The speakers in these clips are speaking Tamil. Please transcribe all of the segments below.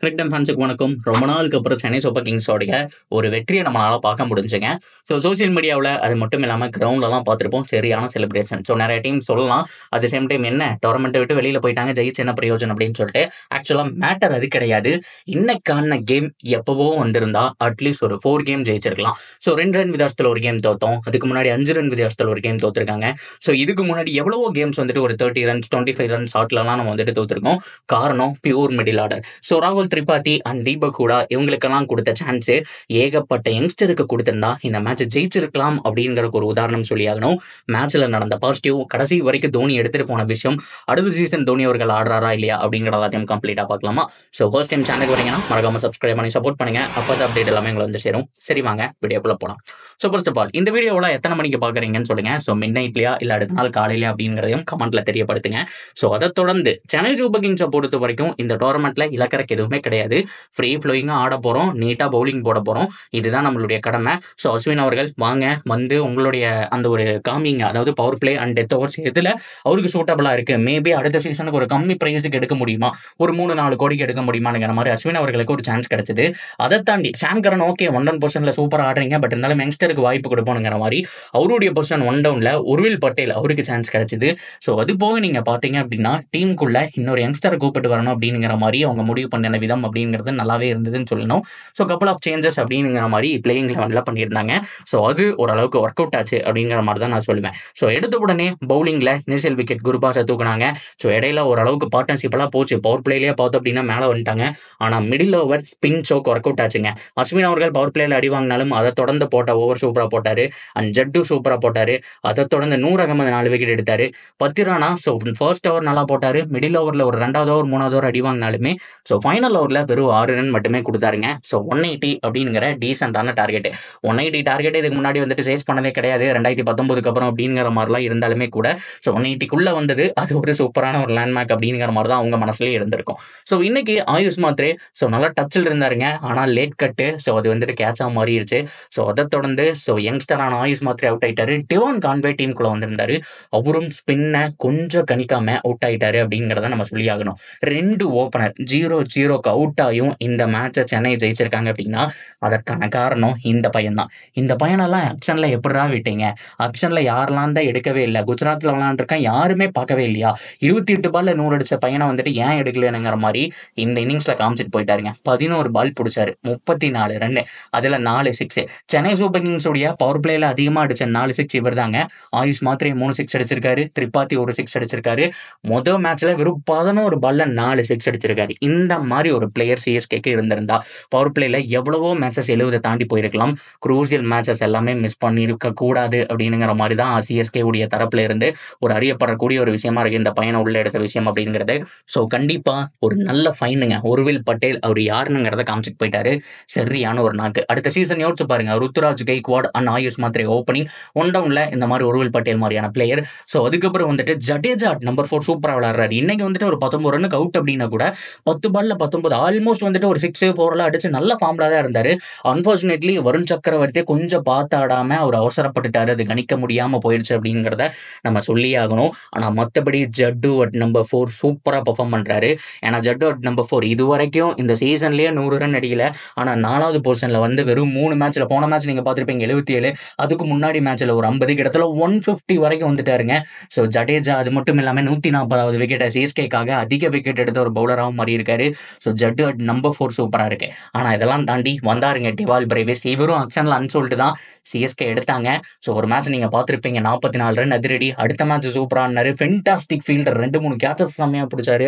கிரிக்கெட் ஃபேன்ஸுக்கு வணக்கம். ரொம்ப நாளுக்கு அப்புறம் சென்னை சூப்பர் கிங்ஸோடைய ஒரு வெற்றியை நம்மளால பார்க்க முடிஞ்சுங்க. ஸோ சோசியல் மீடியாவில் அது மட்டும் இல்லாமல் கிரவுண்ட்லலாம் பார்த்துருப்போம். சரியான செலிப்ரேஷன். ஸோ நிறைய டீம் சொல்லலாம். அட் த சேம் டைம் என்ன டோர்னமெண்ட்டை விட்டு வெளியில் போயிட்டாங்க, ஜெயிச்சு என்ன பிரயோஜனம் அப்படின்னு சொல்லிட்டு. ஆக்சுவலாக மேட்டர் அது கிடையாது. இன்னைக்கான கேம் எப்போவோ வந்திருந்தா அட்லீஸ்ட் ஒரு 4 கேம் ஜெயிச்சிருக்கலாம். ஸோ 2 ரன் வித்தியாசத்தில் ஒரு கேம் தோத்தோம். அதுக்கு முன்னாடி 5 ரன் வித்தியாசத்தில் ஒரு கேம் தோத்துருக்காங்க. ஸோ இதுக்கு முன்னாடி எவ்வளவோ கேம்ஸ் வந்துட்டு ஒரு 30 ரன்ஸ் 25 ரன்ஸ் ஆட்லலாம் நம்ம வந்துட்டு தோத்துருக்கோம். காரணம் பியூர் மிடில் ஆர்டர். ஸோ ராகுல் திரிபாதி அண்ட் தீபக் ஹூடா இவங்களுக்கெல்லாம் கொடுத்த சான்ஸு ஏகப்பட்ட யங்ஸ்டருக்கு கொடுத்திருந்தா இந்த மேட்ச் ஜெயிச்சிருக்கலாம் அப்படிங்கிறதுக்கு ஒரு உதாரணம் சொல்லியாகணும். மேட்ச்ல நடந்த பாசிட்டிவ் கடைசி வரைக்கும் தோனி எடுத்துட்டு போன விஷயம், அடுத்த சீசன் தோனி அவர்கள் ஆடுறாரா இல்லையா அப்படிங்கிற எல்லாத்தையும் கம்ப்ளீட்டா பார்க்கலாமா. ஸோ ஃபர்ஸ்ட் டைம் சேனலுக்கு வரீங்கன்னா மறக்காம சப்ஸ்கிரைப் பண்ணி சப்போர்ட் பண்ணுங்க. அப்போ அப்டேட் எல்லாமே எங்களை வந்து சேரும். சரி வாங்க வீடியோக்குள்ள போகலாம். ஸோ ஃபர்ஸ்ட் ஆஃப் ஆல் இந்த வீடியோவில் எத்தனை மணிக்கு பார்க்குறீங்கன்னு சொல்லுங்க. ஸோ மிட் நைட்லையா இல்லை அடுத்த நாள் காலையில அப்படிங்கிறதையும் கமெண்ட்ல தெரியப்படுத்துங்க. ஸோ அதை தொடர்ந்து சென்னை சூப்பர் கிங்ஸை பொறுத்த வரைக்கும் இந்த டோர்னமெண்ட்ல இலக்கறக்கு எதுவுமே கிடையாது. ஃப்ரீ ஃப்ளோயிங்காக ஆட போகிறோம், நீட்டாக பவுலிங் போட போகிறோம். இதுதான் நம்மளுடைய கடமை. ஸோ அஸ்வின் அவர்கள் வாங்க வந்து உங்களுடைய அந்த ஒரு காமிங்க, அதாவது power play and death overs எதில் அவருக்கு சூட்டபிளாக இருக்குது, மேபி அடுத்த சீசனுக்கு ஒரு கம்மி ப்ரைஸுக்கு எடுக்க முடியுமா, ஒரு 3-4 கோடிக்கு எடுக்க முடியுமாங்கிற மாதிரி அஸ்வின் அவர்களுக்கு ஒரு சான்ஸ் கிடைச்சது. அதை தாண்டி சாம் கரன் ஓகே 1 சூப்பராக ஆடுறீங்க, பட் இருந்தாலும் யங்ஸ்டருக்கு வாய்ப்பு கொடுப்போங்கிற மாதிரி அவருடைய பொசிஷன் 1 டவுனில் உருவில் பட்டேல் அவருக்கு சான்ஸ் கிடைச்சது. ஸோ அது போக நீங்கள் பார்த்தீங்க அப்படின்னா டீமுக்குள்ள இன்னொரு யங்ஸ்டரை கூப்பிட்டு வரணும் அப்படிங்கிற மாதிரி அவங்க முடிவு பண்ணின விதம் அப்படிங்கிறது நல்லாவே இருந்ததுன்னு சொல்லணும். ஸோ கப்பல் ஆஃப் சேஞ்சஸ் அப்படிங்கிற மாதிரி பிளேயிங் லெவனில் பண்ணியிருந்தாங்க. ஸோ அது ஓரளவுக்கு ஒர்க் அவுட் ஆச்சு அப்படிங்கிற மாதிரி தான் நான் சொல்லுவேன். ஸோ எடுத்த உடனே பவுலிங்கில் இனிஷியல் விக்கெட் குருபாஸை தூக்குனாங்க. ஸோ இடையில ஓரளவுக்கு பார்ட்னர்ஷிப்பெல்லாம் போச்சு. பவர் பிளேலேயே பார்த்தோம் அப்படின்னா மேலே வந்துட்டாங்க. ஆனால் middle over spin choke work out ஆச்சுங்க. அஸ்வின் அவர்கள் பவர் பிளேயில் அடி வாங்கினாலும் அதை தொடர்ந்து போட்ட ஓவர் சூப்பராக போட்டார். அண்ட் ஜட்டு சூப்பராக போட்டார். அதை தொடர்ந்து நூர் அகமது 4 விக்கெட் எடுத்தார். பத்திரானா ஸோ ஃபர்ஸ்ட் ஓவர் நல்லா போட்டார். மிடில் ஓவரில் ஒரு 2வது ஓவர் 3வது ஓவர் அடி வாங்கினாலுமே ஸோ ஃபைனல் ஓவரில் வெறும் 6 ரன் மட்டுமே கொடுத்தாருங்க. ஸோ 180 அப்படிங்கிற டீசெண்டான டார்கெட். 180 டார்கெட் இதுக்கு முன்னாடி வந்துட்டு சேஸ் பண்ணதே கிடையாது 2019 அப்புறம் அப்படிங்கிற மாதிரிலாம் இருந்தாலுமே கூட. ஸோ 180க்குள்ளே வந்தது அது ஒரு சூப்பரான ஒரு லேண்ட்மார்க் அப்படிங்கிற மாதிரி தான் அவங்க மனசுலேயே இருந்திருக்கும். ஸோ இன்னைக்கு ஆயுஷ் மாத்ரே ஸோ நல்லா டச்சில் இருந்தாருங்க. ஆனால் லேட் கட்டு ஸோ அது வந்துட்டு கேட்சாக மாறிடுச்சு. ஸோ அதை தொடர்ந்து ஸோ யங்ஸ்டரான ஆயுஷ் மாத்ரே அவுட் ஆயிட்டாரு. டிவான் கான்வே டீமுக்குள்ளே வந்திருந்தாரு. அவரும் ஸ்பின்னை கொஞ்சம் கணிக்காம அவுட் ஆயிட்டாரு அப்படிங்கிறத நம்ம சொல்லி ஆகணும். 2 ஓப்பனர் 0-0க்கு அவுட் ஆகியும் இந்த மேட்சை சென்னை ஜெயிச்சிருக்காங்க அப்படின்னா அதற்கான காரணம் இந்த பையன் தான். இந்த பையனெல்லாம் ஆக்ஷனில் எப்படிரா விட்டீங்க, ஆக்ஷனில் யாரெல்லாம் தான் எடுக்கவே இல்லை, குஜராத்தில் விளாண்டுருக்கேன் யாருமே பார்க்கவே இல்லையா, 28 பால்ல 100 அடித்த பையனை வந்துட்டு ஏன் எடுக்கலனுங்கிற மாதிரி இந்த இன்னிங்ஸில் காமிச்சிட்டு போயிட்டாருங்க. 11 பால் பிடிச்சாரு, 34 ரன்னு, அதில் 4 6. சென்னை சூப்பர் கிங்ஸுடைய பவர் பிளேயில் அதிகமாக அடித்த 4 6 இவர் தாங்க. ஆயுஷ் மாத்ரே 3 6 அடிச்சிருக்காரு, திரிபாதி ஒரு 6 அடிச்சிருக்காரு. மொதல் மேட்ச்ல வெறும் 11 பால்ல 4 6 அடிச்சிருக்காரு. இந்த மாதிரி ஒரு பிளேயர் சிஎஸ்கேக்கு இருந்திருந்தா பவர் பிளேல எவ்வளவோ மேட்சஸ் 70 தாண்டி போயிருக்கலாம். குரூசியல் மேட்சஸ் எல்லாமே மிஸ் பண்ணியிருக்க கூடாது அப்படிங்கிற மாதிரி தான் சிஎஸ்கே உடைய தரப்புல இருந்து ஒரு அறியப்படக்கூடிய ஒரு விஷயமா இருக்கு இந்த பையனை உள்ள எடுத்த விஷயம் அப்படிங்கிறது. ஸோ கண்டிப்பா ஒரு நல்ல ஃபைனுங்க. உருவில் பட்டேல் அவர் யாருங்கிறத காமிச்சிட்டு போயிட்டாரு. சரியான ஒரு நாக்கு. அடுத்த சீசன் யோசிச்சு பாருங்க, ருத்துராஜ் கைக்வாட் அண்ட் ஆயுஷ் மாத்ரே ஓப்பனிங் 1 டவுன்ல இந்த மாதிரி உருவில் பட்டேல் மாதிரியான பிளேயர். ஸோ அதுக்கப்புறம் வந்துட்டு ஜடேஜா நம்பர் 4 சூப்பராக விளையாடுறாரு. இன்னைக்கு வந்துட்டு ஒரு 19 ரன்னுக்கு அவுட் அப்படின்னா கூட 10 பால்ல 19 ஆல்மோஸ்ட் வந்துட்டு ஒரு 6-4 அடிச்சு நல்ல ஃபார்ம்ல தான் இருந்தாரு. அன்பார்ச்சுனேட்லி வருண் சக்கரவர்த்தியை கொஞ்சம் பார்த்து ஆடாம அவர் அவசரப்பட்டுட்டாரு. அது கணிக்க முடியாம போயிடுச்சு அப்படிங்கிறத நம்ம சொல்லி ஆகணும். ஆனால் மற்றபடி ஜட்டு அட் நம்பர் 4 சூப்பராக பெர்ஃபார்ம் பண்றாரு. ஏன்னா ஜட்டு அட் நம்பர் 4 இது வரைக்கும் இந்த சீசன்லேயே 100 ரன் அடிக்கல. ஆனால் 4வது பொசிஷன்ல வந்து வெறும் 3 மேட்ச்ல, போன மேட்ச் நீங்க பார்த்துருப்பீங்க 77, அதுக்கு முன்னாடி மேட்ச்ல ஒரு 50, கிட்டத்தட்ட 150 வரைக்கும் வந்துட்டாருங்க. ஸோ ஜடேஜா அது மட்டும் இல்லாமல் 140வது விக்கெட்டை சிஎஸ்கேக்காக அதிக விக்கெட் எடுத்த ஒரு பவுலராகவும் மாறி இருக்காரு. ஸோ ஜட்டு அட் நம்பர் 4 சூப்பராக இருக்கு. ஆனால் இதெல்லாம் தாண்டி வந்தாருங்க டிவால் பிரேவிஸ். இவரும் ஆக்ஷனில் அன்சோல்டு தான் சிஎஸ்கே எடுத்தாங்க. ஸோ ஒரு மேட்ச் நீங்கள் பார்த்துருப்பீங்க 44 ரன் அதிரடி. அடுத்த மேட்ச் சூப்பரானாரு. ஃபென்டாஸ்டிக் ஃபீல்டர் 2-3 கேச்சஸ் செம்மையாக பிடிச்சாரு.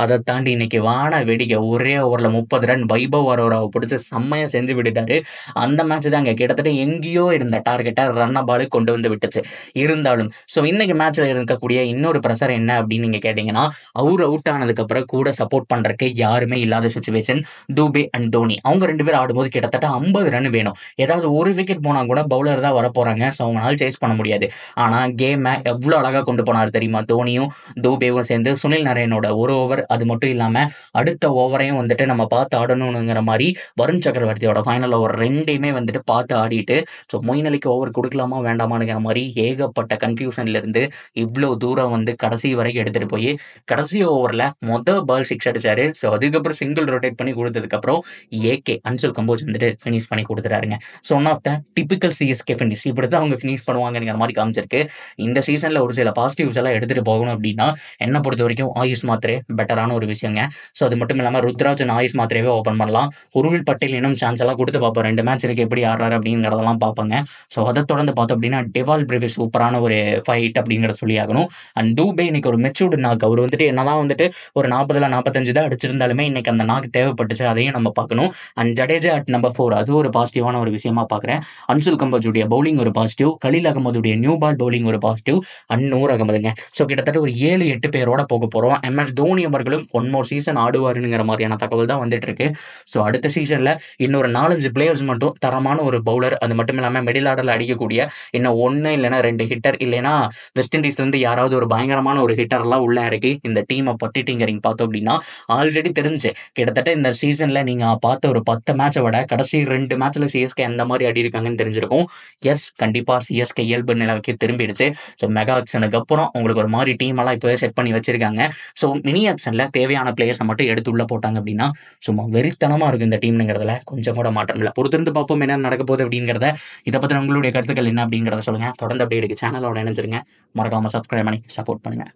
அதை தாண்டி இன்னைக்கு வான வெடிக்க ஒரே ஓவரில் 30 ரன் வைபவ் அரோராவை பிடிச்சி செம்மையாக செஞ்சு விட்டுட்டாரு. அந்த மேட்ச் தாங்க கிட்டத்தட்ட எங்கேயோ இருந்த டார்கெட்டை ரன்ன பாலு கொண்டு வந்து விட்டுச்சு. இருந்தாலும் ஸோ இன்னைக்கு மேட்ச்ல இருக்கக்கூடிய இன்னொரு ப்ரெஷர் என்ன அப்படின்னு நீங்க கேட்டீங்கன்னா, அவர் அவுட் ஆனதுக்கு அப்புறம் கூட சப்போர்ட் பண்றதுக்கு யாருமே இல்லாத சுச்சுவேஷன். தூபே அண்ட் தோனி அவங்க 2 பேரும் ஆடும்போது கிட்டத்தட்ட 50 ரன் வேணும். ஏதாவது ஒரு விக்கெட் போனா கூட பவுலர் தான் வரப்போறாங்க. ஸோ அவங்களால சேஸ் பண்ண முடியாது. ஆனா கேமை எவ்வளோ அழகா கொண்டு போனார் தெரியுமா, தோனியும் தூபேவும் சேர்ந்து. சுனில் நரேனோட ஒரு ஓவர், அது மட்டும் இல்லாம அடுத்த ஓவரையும் வந்துட்டு நம்ம பார்த்து ஆடணுங்கிற மாதிரி வருண் சக்கரவர்த்தியோட ஃபைனல் ஓவர் 2யுமே வந்துட்டு பார்த்து ஆடிட்டு, ஸோ மொயின் அலிக்கு ஓவர் கொடுக்கலாமா வேண்டாமாங்கிற மாதிரி ஏகப்பட்ட கன்ஃபியூஷன்ல இருந்து இவ்வளோ தூரம் வந்து கடைசி வரைக்கும் எடுத்துட்டு போய் கடைசி ஓவரில் மொதல் பால் 6 அடிச்சாரு. ஸோ அதுக்கப்புறம் அதுக்கப்புறம் சிங்கிள் ரொட்டேட் பண்ணி கொடுத்ததுக்கப்புறம் ஏகே அன்சுல் கம்போஜ் வந்துட்டு ஃபினிஷ் பண்ணி கொடுத்துட்டாருங்க. So one of the typical CSK finish இப்படி தான் அவங்க ஃபினிஷ் பண்ணுவாங்கங்கிற மாதிரி காமிச்சிருக்கு. இந்த சீசனில் ஒரு சில பாசிட்டிவ்ஸ் எல்லாம் எடுத்துகிட்டு போகணும் அப்படின்னா என்னை பொறுத்த வரைக்கும் ஆயுஷ் மாத்திரே பெட்டரான ஒரு விஷயங்க. ஸோ அது மட்டும் இல்லாமல் ருத்ராஜன் ஆயுஷ் மாத்திரையவே ஓப்பன் பண்ணலாம். உருவில் பட்டேல் இன்னும் சான்ஸ் எல்லாம் கொடுத்து பார்ப்போம். 2 மேட்ச் இருக்கு, எப்படி ஆடுறாரு அப்படிங்கிறதெல்லாம் பார்ப்பாங்க. ஸோ அதை தொடர்ந்து பார்த்தோம் அப்படின்னா டெவால் பிரிவிஸ் சூப்பரான ஒரு ஃபைட் அப்படிங்கிறத சொல்லி ஆகணும். அண்ட் டூபே இன்னைக்கு ஒரு மெச்சூர்டு நாக். அவர் வந்துட்டு என்னதான் வந்துட்டு ஒரு 40-45 தான் அடிச்சிருந்தாலுமே இன்னைக்கு அந்த நாக்கு தேவைப்பட்டுச்சு, அதையும் நம்ம பார்க்கணும். அண்ட் ஜடேஜா அட் நம்பர் 4 அது ஒரு பாசிட்டிவான ஒரு விஷயமா பார்க்குறேன். அன்சுல் கம்போஜுடைய பவுலிங் ஒரு பாசிட்டிவ், கலீல் அகமதுடைய நியூ பால் பவுலிங் ஒரு பாசிட்டிவ், அண்ட் நூர் அகமதுங்க. ஸோ கிட்டத்தட்ட ஒரு 7-8 பேரோட போக போகிறோம். MS தோனி அவர்களும் ஒன் மோர் சீசன் ஆடுவாருங்கிற மாதிரியான தகவல் தான் வந்துட்டு இருக்கு. ஸோ அடுத்த சீசனில் இன்னொரு 4-5 பிளேயர்ஸ் மட்டும் தரமான ஒரு பவுலர், அது மட்டும் இல்லாமல் மிடில் ஆர்டரில் அடிக்கக்கூடிய இன்னும் 1 இல்லைனா 2 ஹிட்டர், இல்லைனா வெஸ்ட் இண்டீஸ்லேருந்து யாராவது ஒரு பயங்கரமான ஒரு ஹிட்டர்லாம் உள்ள இறக்கி இந்த டீமை பட்டிட்டிங்கிறீங்க பார்த்தோம் அப்படின்னா ஆல்ரெடி தெரிஞ்சு கிட்டத்தட்ட இந்த சீசனில் நீங்கள் பார்த்த ஒரு 10 மேட்சை விட கடைசி 2 மேட்ச்சில் சிஎஸ்கே எந்த மாதிரி ஆடி இருக்காங்கன்னு தெரிஞ்சிருக்கும். எஸ், கண்டிப்பாக சிஎஸ்கே இயல்பு நிலைக்கு திரும்பிடுச்சு. ஸோ மெகா ஆக்ஷனுக்கு அப்புறம் உங்களுக்கு ஒரு மாதிரி டீம் எல்லாம் இப்போவே செட் பண்ணி வச்சிருக்காங்க. ஸோ மினி ஆக்ஷனில் தேவையான பிளேயர்ஸை மட்டும் எடுத்து உள்ள போட்டாங்க அப்படின்னா சும்மா வெறித்தனமாக இருக்கும் இந்த டீம்ங்கிறதுல கொஞ்சம் கூட மாற்றம் இல்லை. பொறுத்திருந்து பார்ப்போம் என்ன நடக்க போகுது அப்படிங்கிறத. இதை பற்றி உங்களுடைய கருத்துக்கள் என்ன அப்படிங்கிறத சொல்லுங்கள். தொடர்ந்து அப்படியே சேனலோட இணைஞ்சிருங்க. மறக்காமல் சப்ஸ்கிரைப் பண்ணி சப்போர்ட் பண்ணுங்கள்.